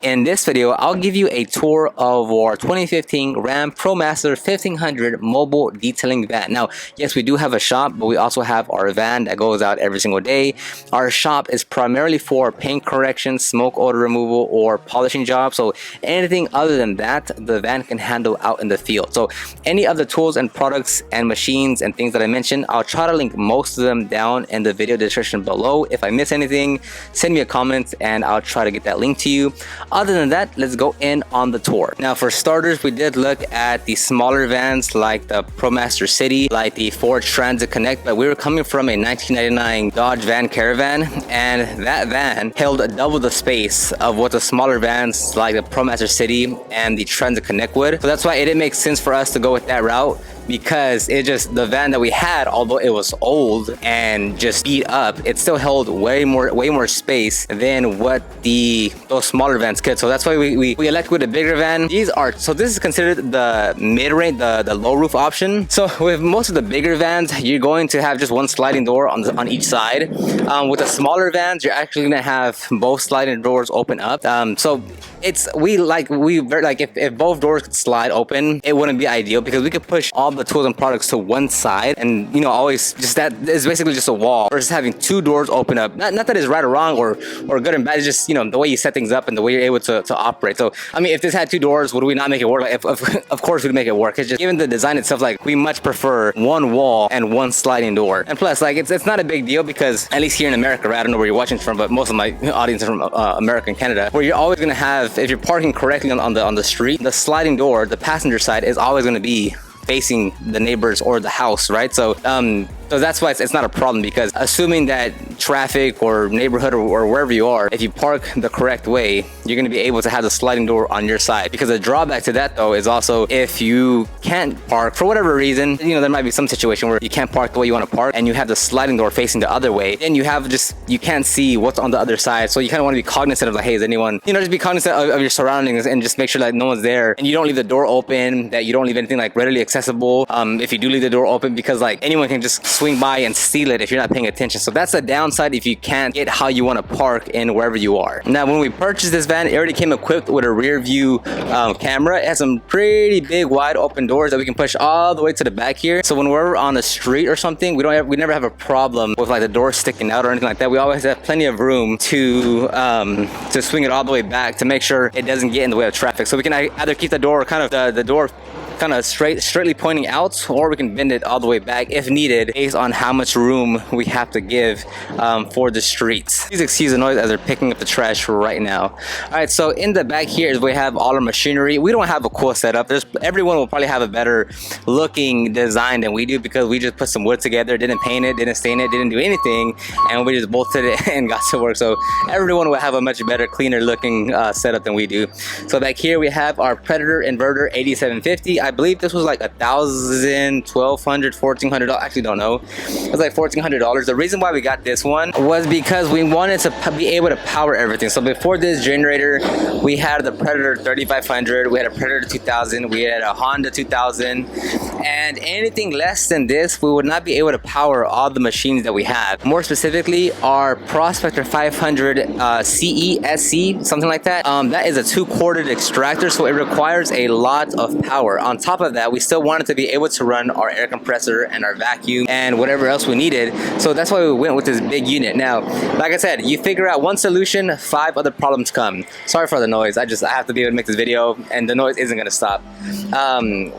In this video, I'll give you a tour of our 2015 Ram ProMaster 1500 mobile detailing van. Now, yes, we do have a shop, but we also have our van that goes out every single day. Our shop is primarily for paint correction, smoke odor removal, or polishing jobs. So anything other than that, the van can handle out in the field. So any of the tools and products and machines and things that I mentioned, I'll try to link most of them down in the video description below. If I miss anything, send me a comment and I'll try to get that link to you. Other than that, let's go in on the tour. Now, for starters, we did look at the smaller vans like the ProMaster City, like the Ford Transit Connect, but we were coming from a 1999 Dodge Van Caravan, and that van held double the space of what the smaller vans like the ProMaster City and the Transit Connect would. So that's why it didn't make sense for us to go with that route, because the van that we had, although it was old and just beat up, it still held way more space than what those smaller vans could. So that's why we elected with a bigger van. This is considered the mid-range, the low roof option. So with most of the bigger vans, you're going to have just one sliding door on each side. With the smaller vans, you're actually gonna have both sliding doors open up. So if both doors could slide open, it wouldn't be ideal, because we could push all the tools and products to one side, and always just that is basically just a wall, versus having two doors open up. Not that it's right or wrong or good and bad. It's just the way you set things up and the way you're able to operate. So I mean, if this had two doors, would we not make it work? Of course we'd make it work. It's just, given the design itself, like, we much prefer one wall and one sliding door. And plus, like, it's not a big deal, because at least here in America, right? I don't know where you're watching from, but most of my audience is from America and Canada, where you're always gonna have, if you're parking correctly on the street, the sliding door, the passenger side, is always going to be facing the neighbors or the house, right? So that's why it's not a problem, because assuming that traffic or neighborhood or wherever you are, if you park the correct way, you're going to be able to have the sliding door on your side. Because the drawback to that, though, is also if you can't park for whatever reason, there might be some situation where you can't park the way you want to park, and you have the sliding door facing the other way, then you can't see what's on the other side. So you kind of want to be cognizant of, like, hey, is anyone, just be cognizant of your surroundings, and just make sure that no one's there, and you don't leave the door open, that you don't leave anything like readily accessible. If you do leave the door open, because like anyone can just swing by and steal it if you're not paying attention. So that's the downside if you can't get how you want to park in wherever you are. Now, when we purchased this van, it already came equipped with a rear view camera. It has some pretty big wide open doors that we can push all the way to the back here. So when we're on the street or something, we never have a problem with like the door sticking out or anything like that. We always have plenty of room to swing it all the way back to make sure it doesn't get in the way of traffic. So we can either keep the door the door kind of straightly pointing out, or we can bend it all the way back if needed, based on how much room we have to give for the streets. Please excuse the noise as they're picking up the trash right now. All right, so in the back here is we have all our machinery. We don't have a cool setup. Everyone will probably have a better looking design than we do, because we just put some wood together, didn't paint it, didn't stain it, didn't do anything, and we just bolted it and got to work. So everyone will have a much better, cleaner looking setup than we do. So back here we have our Predator inverter 8750. I believe this was like $1,000, $1,200, $1,400. I actually don't know. It was like $1,400. The reason why we got this one was because we wanted to be able to power everything. So before this generator, we had the Predator 3500, we had a Predator 2000, we had a Honda 2000, and anything less than this, we would not be able to power all the machines that we have. More specifically, our Prospector 500 CE, SC, something like that. That is a 2-corded extractor, so it requires a lot of power. On top of that, we still wanted to be able to run our air compressor and our vacuum and whatever else we needed. So that's why we went with this big unit. Now, like I said, you figure out one solution, 5 other problems come. Sorry for the noise. I have to be able to make this video, and the noise isn't going to stop.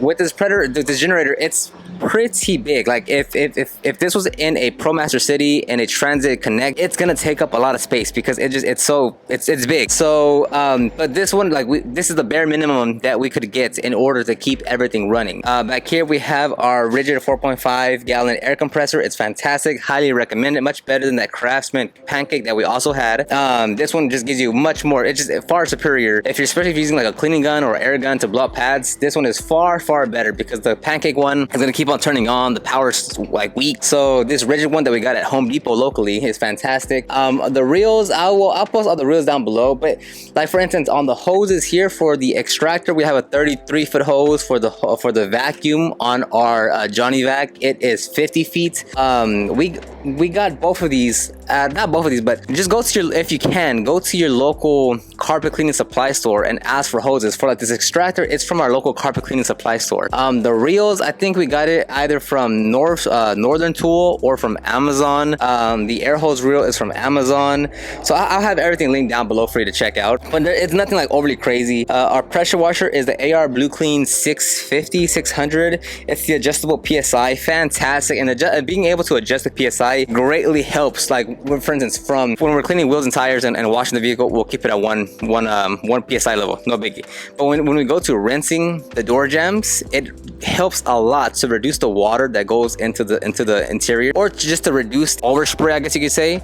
With this Predator, this generator, it's pretty big. Like if this was in a ProMaster City and a Transit Connect, it's gonna take up a lot of space, because it's big. So but this one, this is the bare minimum that we could get in order to keep everything running. Back here we have our rigid 4.5 gallon air compressor. It's fantastic, highly recommend it, much better than that Craftsman Pancake that we also had. This one just gives you much more, it's just far superior. Especially if you're using like a cleaning gun or air gun to blow up pads, this one is far better, because the Pancake one is gonna keep on turning on, the power's like weak. So this rigid one that we got at Home Depot locally is fantastic. The reels, I'll post all the reels down below, but like for instance, on the hoses here for the Extractor, we have a 33-foot hose. For the vacuum on our Johnny Vac, it is 50 feet. we got both of these, not both of these, but just go to your, if you can, go to your local carpet cleaning supply store and ask for hoses. For like this extractor, it's from our local carpet cleaning supply store. The reels, I think we got it either from Northern Tool or from Amazon. The air hose reel is from Amazon. So I'll have everything linked down below for you to check out. But it's nothing like overly crazy. Our pressure washer is the AR Blue Clean 600. It's the adjustable PSI, fantastic. And being able to adjust the PSI greatly helps. Like for instance, from when we're cleaning wheels and tires and washing the vehicle, we'll keep it at one PSI level, no biggie. But when we go to rinsing the door jambs, it helps a lot to reduce the water that goes into the interior, or just to reduce overspray, I guess you could say.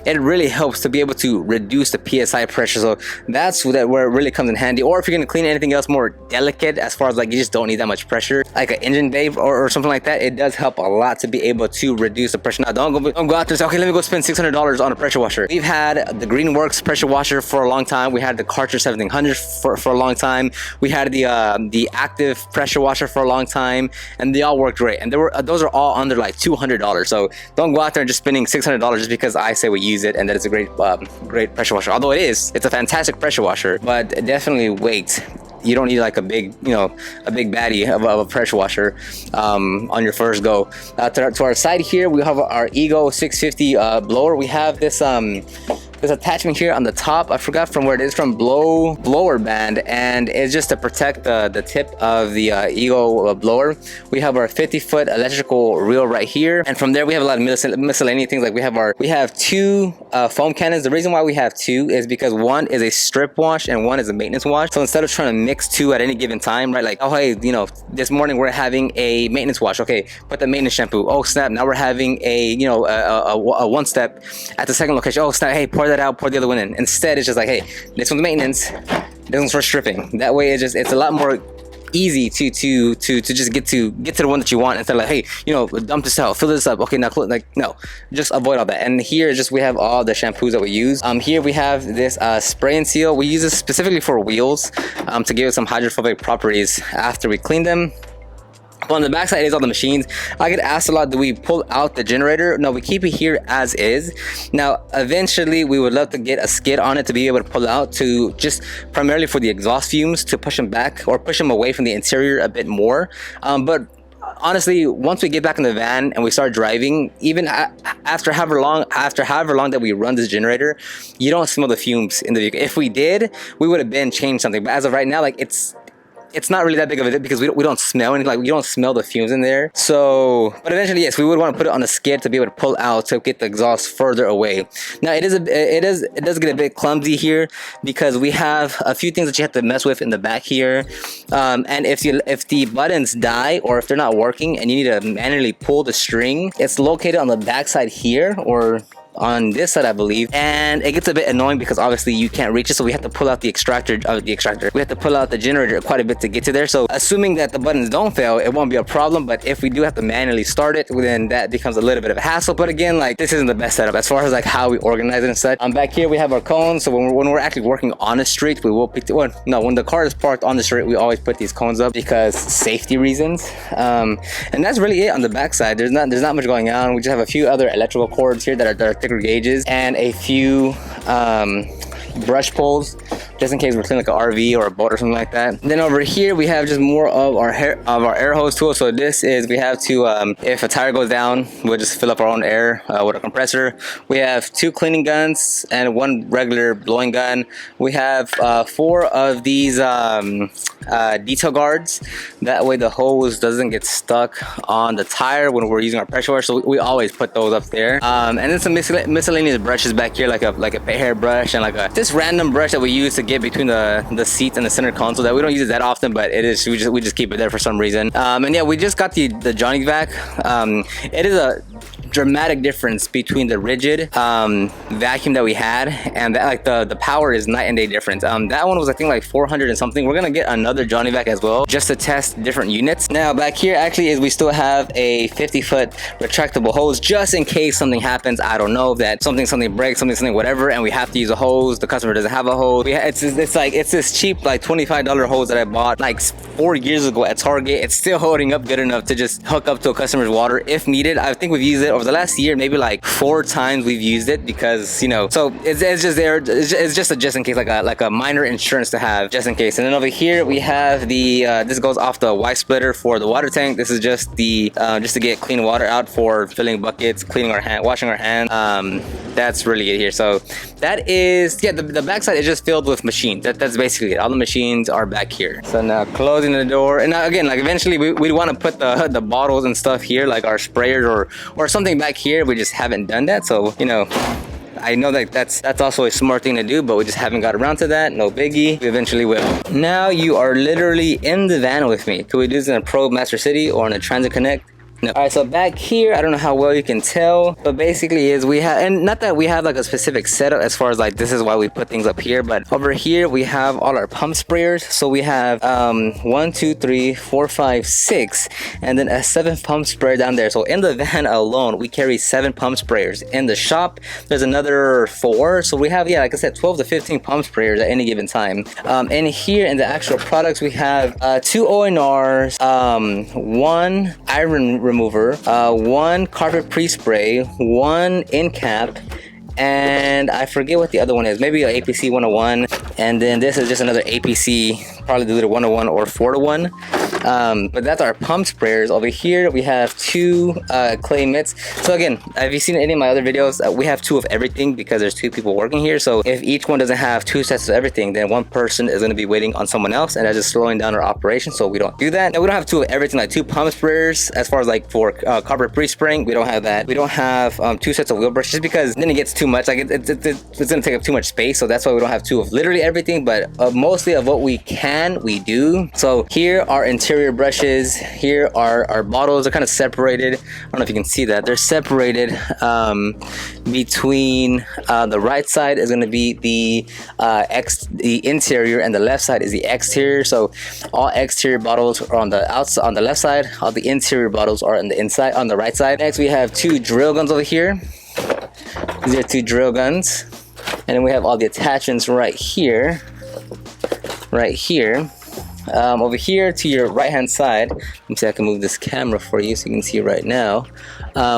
It really helps to be able to reduce the PSI pressure. So that's where it really comes in handy. Or if you're gonna clean anything else more delicate, as far as like you just don't need that much pressure, like an engine bay or something like that, it does help a lot to be able to reduce the pressure. Now don't go out there and say, okay, let me go spend $600 on a pressure washer. We've had the Greenworks pressure washer for a long time. We had the Karcher 1700 for a long time. We had the active pressure washer for a long time, and they all worked great. And those are all under like $200. So don't go out there and just spending $600 just because I say we use it and that it's a great pressure washer. Although it's a fantastic pressure washer, but definitely wait. You don't need like a big, a big baddie of a pressure washer on your first go. To our side here, we have our Ego 650 blower. We have this attachment here on the top. I forgot from where it is, from blower band, and it's just to protect the tip of the Ego blower. We have our 50-foot electrical reel right here, and from there we have a lot of miscellaneous things. Like we have two foam cannons. The reason why we have two is because one is a strip wash and one is a maintenance wash. So instead of trying to mix two at any given time, right? Like, oh hey, this morning we're having a maintenance wash. Okay, put the maintenance shampoo. Oh snap! Now we're having a one step at the second location. Oh snap! Hey, pour that out, pour the other one in. Instead, it's just like, hey, this one's maintenance, this one's for stripping. That way, it's a lot more easy to just get to the one that you want, instead of like, hey, dump this out, fill this up. Okay, now no, just avoid all that. And here we have all the shampoos that we use. Here we have this spray and seal. We use this specifically for wheels to give it some hydrophobic properties after we clean them. On the back side is all the machines. I get asked a lot, do we pull out the generator? No, we keep it here as is. Now, eventually, we would love to get a skid on it to be able to pull out, to just primarily for the exhaust fumes, to push them back or push them away from the interior a bit more. But honestly, once we get back in the van and we start driving, even after however long that we run this generator, you don't smell the fumes in the vehicle. If we did, we would have been changed something. But as of right now, like it's not really that big of a deal because we don't smell anything. Like, you don't smell the fumes in there. So, but eventually, yes, we would want to put it on a skid to be able to pull out to get the exhaust further away. Now, it does get a bit clumsy here because we have a few things that you have to mess with in the back here. And if the buttons die or if they're not working and you need to manually pull the string, it's located on the back side here, or on this side, I believe, and it gets a bit annoying because obviously you can't reach it, so we have to pull out the extractor. We have to pull out the generator quite a bit to get to there. So assuming that the buttons don't fail, it won't be a problem. But if we do have to manually start it, then that becomes a little bit of a hassle. But again, like, this isn't the best setup as far as like how we organize it and such. Back here we have our cones. So when we're actually working on the street, we will pick when the car is parked on the street, we always put these cones up because safety reasons. And that's really it on the back side. There's not much going on. We just have a few other electrical cords here that are thicker gauges, and a few brush pulls just in case we're cleaning like an RV or a boat or something like that. Then over here we have just more of our air hose tool. So this is, we have to if a tire goes down, we'll just fill up our own air with a compressor. We have 2 cleaning guns and 1 regular blowing gun. We have 4 of these detail guards. That way the hose doesn't get stuck on the tire when we're using our pressure washer. So we always put those up there. And then some miscellaneous brushes back here, like a pet hair brush and like this random brush that we use to get between the seats and the center console. That we don't use it that often, but it is, we just keep it there for some reason. And yeah, we just got the Johnny vac. It is a dramatic difference between the rigid vacuum that we had and that, like the power is night and day difference. That one was I think like 400 and something. We're gonna get another Johnny vac as well just to test different units. Now back here actually is we still have a 50-foot retractable hose just in case something happens. I don't know, that something breaks, something whatever, and we have to use a hose. The customer doesn't have a hose. it's this cheap like $25 hose that I bought like 4 years ago at Target. It's still holding up good enough to just hook up to a customer's water if needed. I think we've used it over the last year, maybe like 4 times we've used it, because, you know, so it's just there. It's just a just in case, like a minor insurance to have just in case. And then over here we have the this goes off the Y splitter for the water tank. This is just the just to get clean water out for filling buckets, cleaning our hand, washing our hands. That's really it here. So that is, yeah, the backside is just filled with machines. That's basically it. All the machines are back here. So now closing the door, and now again, like eventually we want to put the bottles and stuff here, like our sprayers or something back here. We just haven't done that. So, you know, I know that that's also a smart thing to do, but we just haven't got around to that. No biggie. We eventually will. Now you are literally in the van with me. Could we do this in a Pro Master City or in a Transit Connect? No. All right, so back here, I don't know how well you can tell, but basically is we have, and not that we have like a specific setup as far as like this is why we put things up here, but over here we have all our pump sprayers. So we have 1, 2, 3, 4, 5, 6, and then a 7th pump sprayer down there. So in the van alone, we carry 7 pump sprayers. In the shop, there's another 4. So we have, yeah, like I said, 12 to 15 pump sprayers at any given time. And here in the actual products, we have 2 ONRs, 1 iron remover, 1 carpet pre-spray, 1 in cap, and I forget what the other one is, maybe an APC 101, and then this is just another APC, probably diluted 101 or 4 to 1. But that's our pump sprayers. Over here we have 2 clay mitts. So again, have you seen any of my other videos? We have 2 of everything because there's 2 people working here. So if each one doesn't have 2 sets of everything, then one person is going to be waiting on someone else, and that's just slowing down our operation. So we don't do that. Now we don't have 2 of everything, like 2 pump sprayers. As far as like for carpet pre-spraying, we don't have that. We don't have 2 sets of wheel brushes, just because then it gets too much. Like it's going to take up too much space. So that's why we don't have 2 of literally everything, but mostly of what we can, we do. So here are interior brushes. Here are our bottles. Are kind of separated. I don't know if you can see that. They're separated between the right side is going to be the interior, and the left side is the exterior. So all exterior bottles are on the outside, on the left side. All the interior bottles are on the inside, on the right side. Next we have 2 drill guns over here. These are 2 drill guns, and then we have all the attachments right here. Over here to your right hand side, let me see if I can move this camera for you so you can see right now.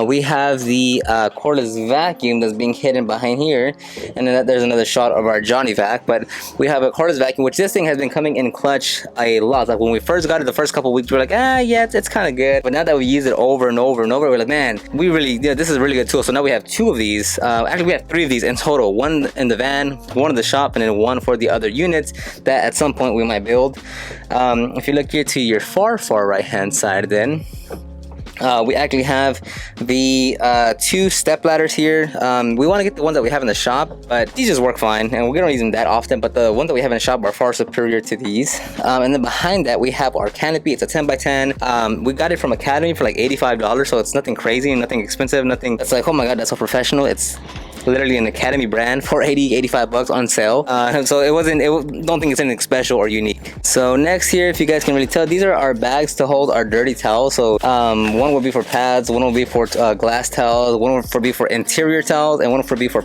We have the cordless vacuum that's being hidden behind here, and then there's another shot of our Johnny Vac. But we have a cordless vacuum, which this thing has been coming in clutch a lot. Like when we first got it, the first couple weeks, we were like, yeah, it's kind of good. But now that we use it over and over and over, we're like, man, we really, yeah, this is a really good tool. So now we have 2 of these. Actually, we have 3 of these in total. 1 in the van, 1 in the shop, and then 1 for the other units that at some point we might build. If you look here to your far right hand side, then we actually have the 2 step ladders here. We want to get the ones that we have in the shop, but these just work fine, and we don't use them that often, but the ones that we have in the shop are far superior to these. And then behind that we have our canopy. It's a 10x10. We got it from Academy for like $85, so it's nothing crazy, nothing expensive, nothing that's like, oh my god, that's so professional. It's literally an Academy brand for 85 bucks on sale. So don't think it's anything special or unique. So next here, if you guys can really tell, these are our bags to hold our dirty towels. So one will be for pads, one will be for glass towels, one will be for interior towels, and one will be for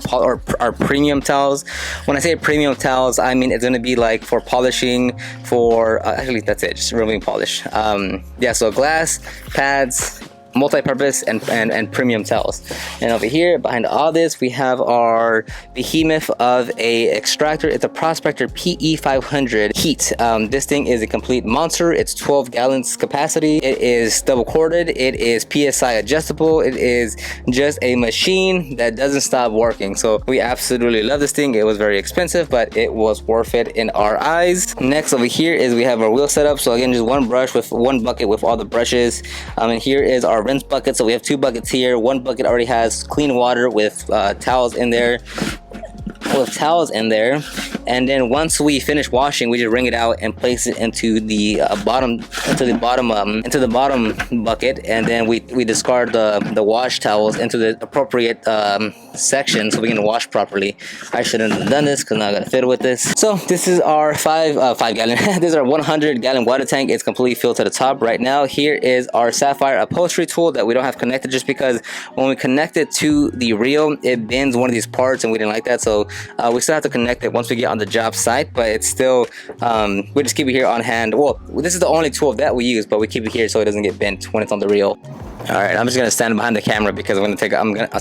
our premium towels. When I say premium towels, I mean it's going to be like for polishing, for actually that's it, just removing polish. Yeah, so glass, pads, multi-purpose, and premium towels. And over here behind all this we have our behemoth of a extractor. It's a Prospector PE500 heat. This thing is a complete monster. It's 12 gallons capacity. It is double corded. It is PSI adjustable. It is just a machine that doesn't stop working. So we absolutely love this thing. It was very expensive, but it was worth it in our eyes. Next over here is we have our wheel setup. So again, just 1 brush with 1 bucket with all the brushes. And here is our rinse bucket. So we have 2 buckets here. 1 bucket already has clean water with towels in there. And then once we finish washing, we just wring it out and place it into the bottom bucket, and then we discard the wash towels into the appropriate section so we can wash properly. I shouldn't have done this because now I gotta fiddle with this. So this is our 5 gallon this is our 100 gallon water tank. It's completely filled to the top right now. Here is our Sapphire upholstery tool that we don't have connected, just because when we connect it to the reel, it bends one of these parts and we didn't like that. So we still have to connect it once we get on on the job site, but it's still we just keep it here on hand. Well, this is the only tool that we use, but we keep it here so it doesn't get bent when it's on the reel. All right, I'm just gonna stand behind the camera because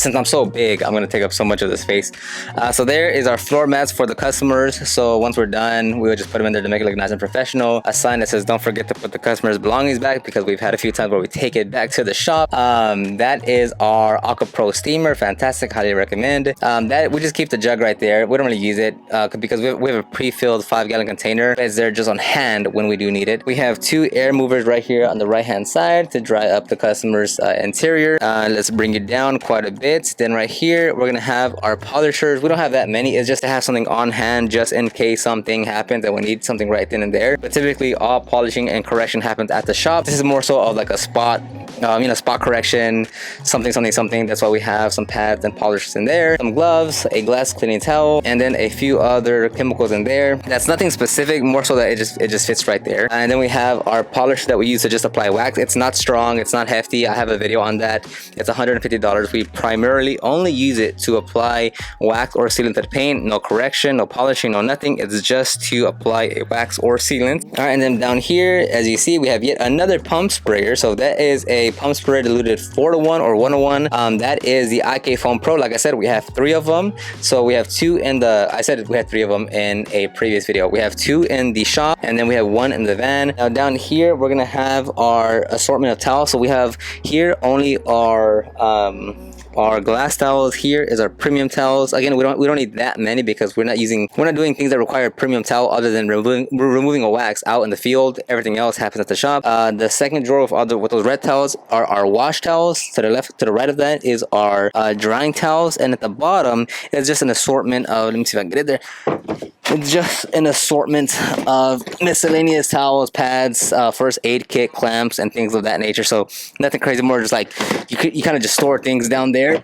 since I'm so big, I'm gonna take up so much of the space. So there is our floor mats for the customers. So once we're done, we will just put them in there to make it look nice and professional. A sign that says, "Don't forget to put the customer's belongings back," because we've had a few times where we take it back to the shop. That is our Aqua Pro steamer, fantastic, highly recommend. That we just keep the jug right there. We don't really use it because we have a pre-filled 5-gallon container. It's there just on hand when we do need it. We have 2 air movers right here on the right-hand side to dry up the customer's interior. Let's bring it down quite a bit. Then right here we're gonna have our polishers. We don't have that many. It's just to have something on hand just in case something happens and we need something right then and there. But typically all polishing and correction happens at the shop. This is more so of like a spot spot correction, something. That's why we have some pads and polishers in there, some gloves, a glass cleaning towel, and then a few other chemicals in there. That's nothing specific, more so that it just fits right there. And then we have our polish that we use to just apply wax. It's not strong, it's not hefty. I have a video on that. It's $150. We primarily only use it to apply wax or sealant to the paint. No correction, no polishing, no nothing. It's just to apply a wax or sealant. All right, and then down here, as you see, we have yet another pump sprayer. So that is a pump sprayer diluted 4-to-1 or 1-to-1. That is the IK Foam Pro. Like I said, we have 3 of them. So we have 2 in the, I said we had 3 of them in a previous video. We have 2 in the shop, and then we have 1 in the van. Now down here, we're gonna have our assortment of towels. So we have here only our glass towels. Here is our premium towels. Again, we don't need that many because we're not doing things that require premium towel other than removing a wax out in the field. Everything else happens at the shop. The second drawer with those red towels are our wash towels. To the right of that is our drying towels, and at the bottom is just an assortment of, let me see if I can get it there. It's just an assortment of miscellaneous towels, pads, first aid kit, clamps, and things of that nature. So nothing crazy, more just like you kind of just store things down there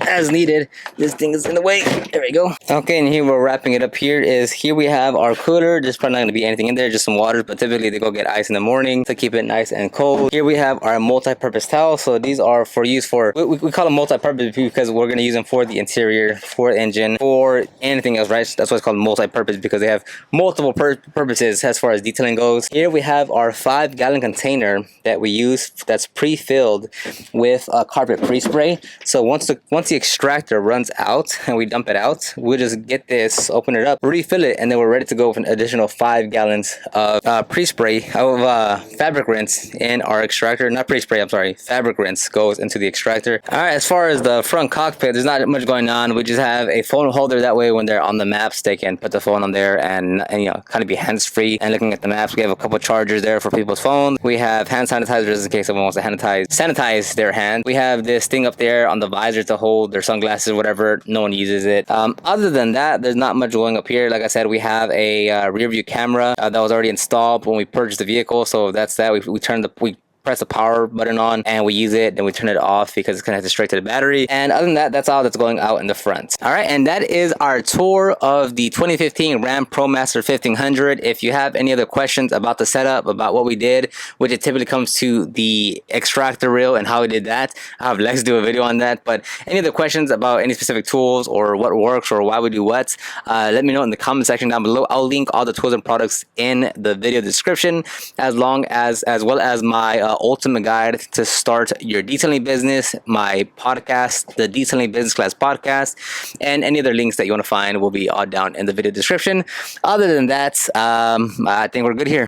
as needed. This thing is in the way. There we go. Okay, and here we're wrapping it up. Here we have our cooler. There's probably not going to be anything in there, just some water, but typically they go get ice in the morning to keep it nice and cold. Here we have our multi-purpose towels. So these are for use for, we call them multi-purpose because we're going to use them for the interior, for the engine, for anything else, right? That's why it's called multi-purpose, because they have multiple purposes as far as detailing goes. Here we have our 5-gallon container that we use that's pre-filled with a carpet pre-spray. So once the extractor runs out and we dump it out, we'll just get this, open it up, refill it, and then we're ready to go with an additional 5 gallons of pre-spray of fabric rinse in our extractor. Not pre-spray, I'm sorry, fabric rinse goes into the extractor. All right, as far as the front cockpit, there's not much going on. We just have a phone holder. That way when they're on the maps, they can put the phone on there and kind of be hands-free and looking at the maps. We have a couple chargers there for people's phones. We have hand sanitizers in case someone wants to sanitize their hand. We have this thing up there on the visor to hold their sunglasses, whatever. No one uses it. Other than that, there's not much going up here. Like I said, we have a rear view camera that was already installed when we purchased the vehicle. So that's that. We press the power button on and we use it, then we turn it off because it's connected straight to the battery. And other than that, that's all that's going out in the front. All right, and that is our tour of the 2015 Ram ProMaster 1500. If you have any other questions about the setup, about what we did, which it typically comes to the extractor reel and how we did that, I'll have Lex do a video on that. But any other questions about any specific tools or what works or why we do what, let me know in the comment section down below. I'll link all the tools and products in the video description, as well as my ultimate guide to start your detailing business, my podcast, the Detailing Business Class podcast, and any other links that you want to find will be all down in the video description. Other than that, I think we're good here.